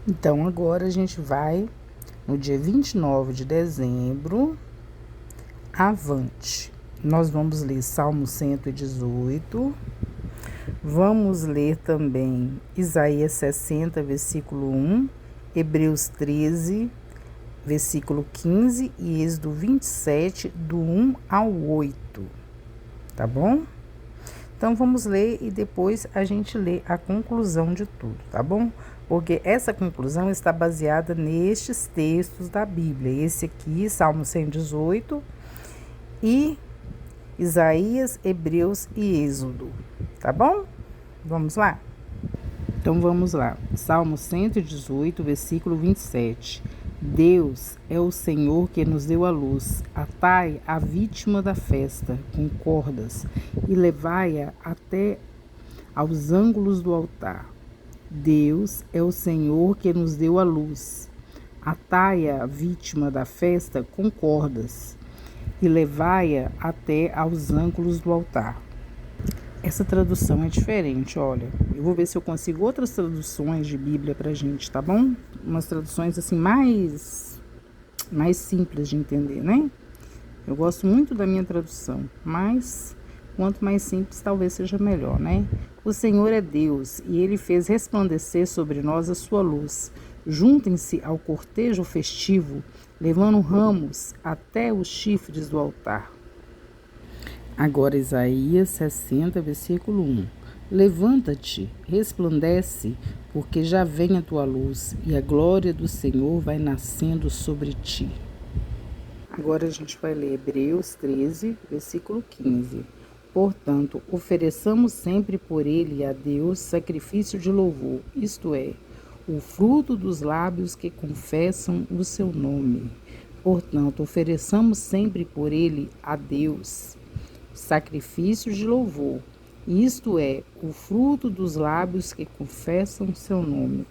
Então, agora a gente vai no dia 29 de dezembro, avante. Nós vamos ler Salmo 118, vamos ler também Isaías 60, versículo 1, Hebreus 13, versículo 15 e Êxodo 27, do 1 ao 8, tá bom? Então, vamos ler e depois a gente lê a conclusão de tudo, tá bom? Porque essa conclusão está baseada nestes textos da Bíblia. Esse aqui, Salmo 118, e Isaías, Hebreus e Êxodo, tá bom? Vamos lá? Então, vamos lá. Salmo 118, versículo 27. Deus é o Senhor que nos deu a luz. Atai a vítima da festa com cordas e levai-a até aos ângulos do altar. Deus é o Senhor que nos deu a luz. Atai a vítima da festa com cordas e levai-a até aos ângulos do altar. Essa tradução é diferente, olha. Eu vou ver se eu consigo outras traduções de Bíblia pra gente, tá bom? Umas traduções assim mais simples de entender, né? Eu gosto muito da minha tradução, mas quanto mais simples talvez seja melhor, né? O Senhor é Deus e Ele fez resplandecer sobre nós a sua luz. Juntem-se ao cortejo festivo, levando ramos até os chifres do altar. Agora Isaías 60, versículo 1. Levanta-te, resplandece, porque já vem a tua luz, e a glória do Senhor vai nascendo sobre ti. Agora a gente vai ler Hebreus 13, versículo 15. Portanto, ofereçamos sempre por ele a Deus sacrifício de louvor, isto é, o fruto dos lábios que confessam o seu nome. Portanto, ofereçamos sempre por ele a Deus sacrifício de louvor, isto é, o fruto dos lábios que confessam seu nome.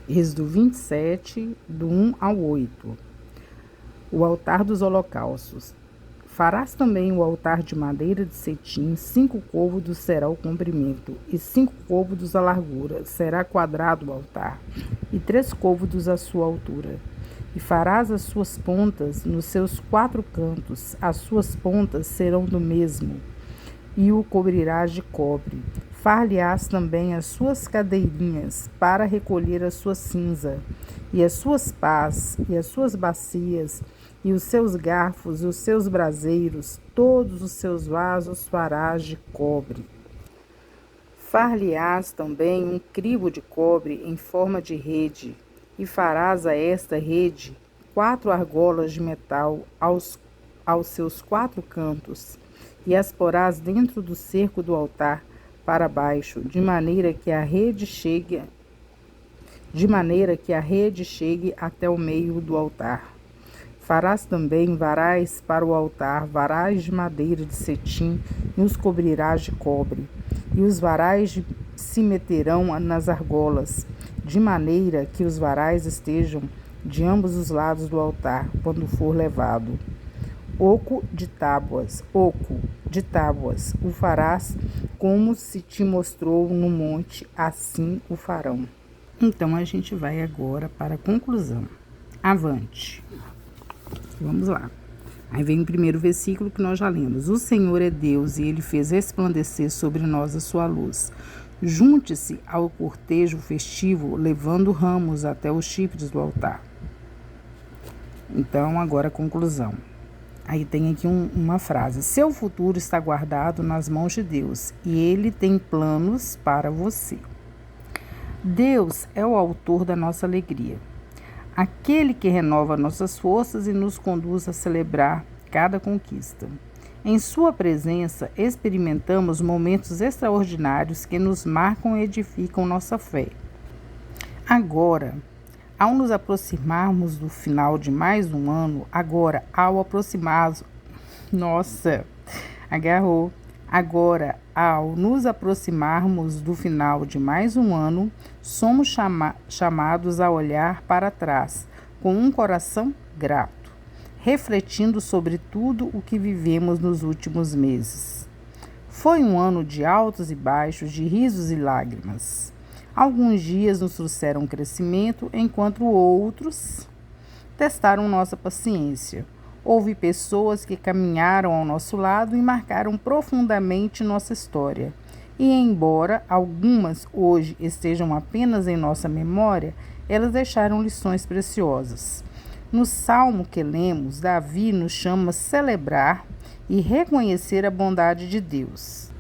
Êxodo 27, do 1 ao 8. O altar dos holocaustos. Farás também o altar de madeira de cetim, 5 côvados será o comprimento, e 5 côvados a largura, será quadrado o altar, e 3 côvados a sua altura. E farás as suas pontas nos seus 4 cantos, as suas pontas serão do mesmo, e o cobrirás de cobre. Far-lhe-ás também as suas cadeirinhas para recolher a sua cinza, e as suas pás, e as suas bacias, e os seus garfos, e os seus braseiros, todos os seus vasos farás de cobre. Far-lhe-ás também um crivo de cobre em forma de rede, e farás a esta rede 4 argolas de metal aos seus 4 cantos, e as porás dentro do cerco do altar para baixo, de maneira que a rede chegue até o meio do altar. Farás também varais para o altar, varais de madeira de cetim, e os cobrirás de cobre, e os varais se meterão nas argolas, de maneira que os varais estejam de ambos os lados do altar, quando for levado. Oco de tábuas, o farás como se te mostrou no monte, assim o farão. Então, a gente vai agora para a conclusão. Avante. Vamos lá. Aí vem o primeiro versículo que nós já lemos. O Senhor é Deus e Ele fez resplandecer sobre nós a sua luz. Junte-se ao cortejo festivo, levando ramos até os chifres do altar. Então, agora a conclusão. Aí tem aqui uma frase. Seu futuro está guardado nas mãos de Deus e Ele tem planos para você. Deus é o autor da nossa alegria, aquele que renova nossas forças e nos conduz a celebrar cada conquista. Em sua presença, experimentamos momentos extraordinários que nos marcam e edificam nossa fé. Agora, ao nos aproximarmos do final de mais um ano, ao nos aproximarmos do final de mais um ano, somos chamados a olhar para trás com um coração grato, refletindo sobre tudo o que vivemos nos últimos meses. Foi um ano de altos e baixos, de risos e lágrimas. Alguns dias nos trouxeram crescimento, enquanto outros testaram nossa paciência. Houve pessoas que caminharam ao nosso lado e marcaram profundamente nossa história. E embora algumas hoje estejam apenas em nossa memória, elas deixaram lições preciosas. No salmo que lemos, Davi nos chama a celebrar e reconhecer a bondade de Deus.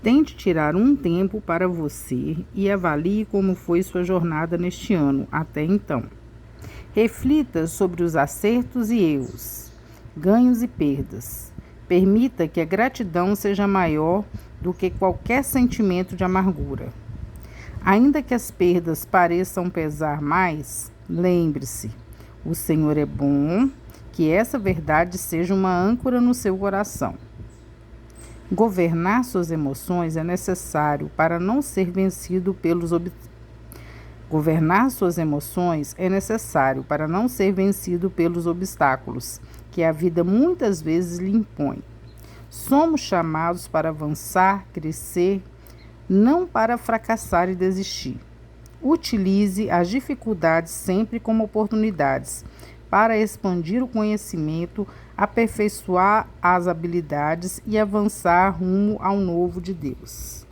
Tente tirar um tempo para você e avalie como foi sua jornada neste ano até então. Reflita sobre os acertos e erros, ganhos e perdas. Permita que a gratidão seja maior do que qualquer sentimento de amargura. Ainda que as perdas pareçam pesar mais, lembre-se, o Senhor é bom, que essa verdade seja uma âncora no seu coração. Governar suas emoções é necessário para não ser vencido pelos obstáculos que a vida muitas vezes lhe impõe. Somos chamados para avançar, crescer, não para fracassar e desistir. Utilize as dificuldades sempre como oportunidades para expandir o conhecimento, aperfeiçoar as habilidades e avançar rumo ao novo de Deus.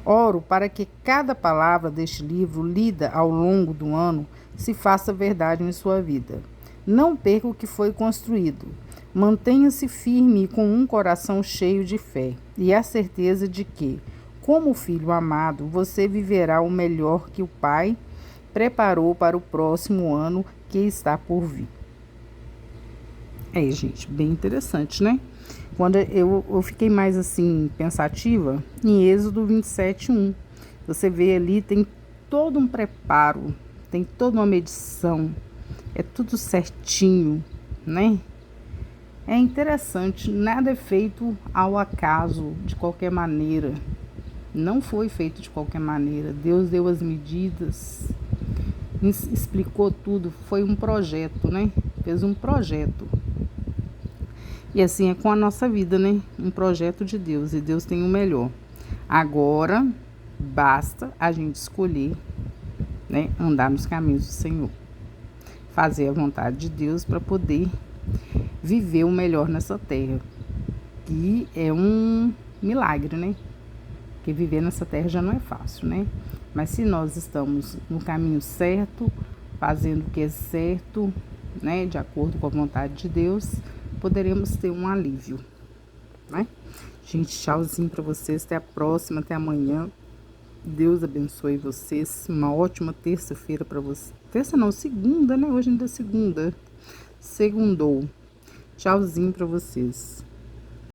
Oro para que cada palavra deste livro lida ao longo do ano se faça verdade em sua vida. Não perca o que foi construído. Mantenha-se firme com um coração cheio de fé e a certeza de que, como filho amado, você viverá o melhor que o Pai preparou para o próximo ano que está por vir. Gente, bem interessante, né? Quando eu fiquei mais assim pensativa em Êxodo 27:1. Você vê ali, tem todo um preparo, tem toda uma medição, é tudo certinho, né? É interessante, nada é feito ao acaso, de qualquer maneira. Não foi feito de qualquer maneira. Deus deu as medidas, explicou tudo, foi um projeto, né? Fez um projeto. E assim é com a nossa vida, né? Um projeto de Deus, e Deus tem o melhor. Agora, basta a gente escolher, né? Andar nos caminhos do Senhor. Fazer a vontade de Deus para poder viver o melhor nessa terra. Que é um milagre, né? Porque viver nessa terra já não é fácil, né? Mas se nós estamos no caminho certo, fazendo o que é certo, né? De acordo com a vontade de Deus, poderemos ter um alívio, né? Gente, tchauzinho para vocês, até a próxima, até amanhã. Deus abençoe vocês, uma ótima terça-feira para vocês. Terça não, segunda, né? Hoje ainda é segunda. Segundou. Tchauzinho para vocês.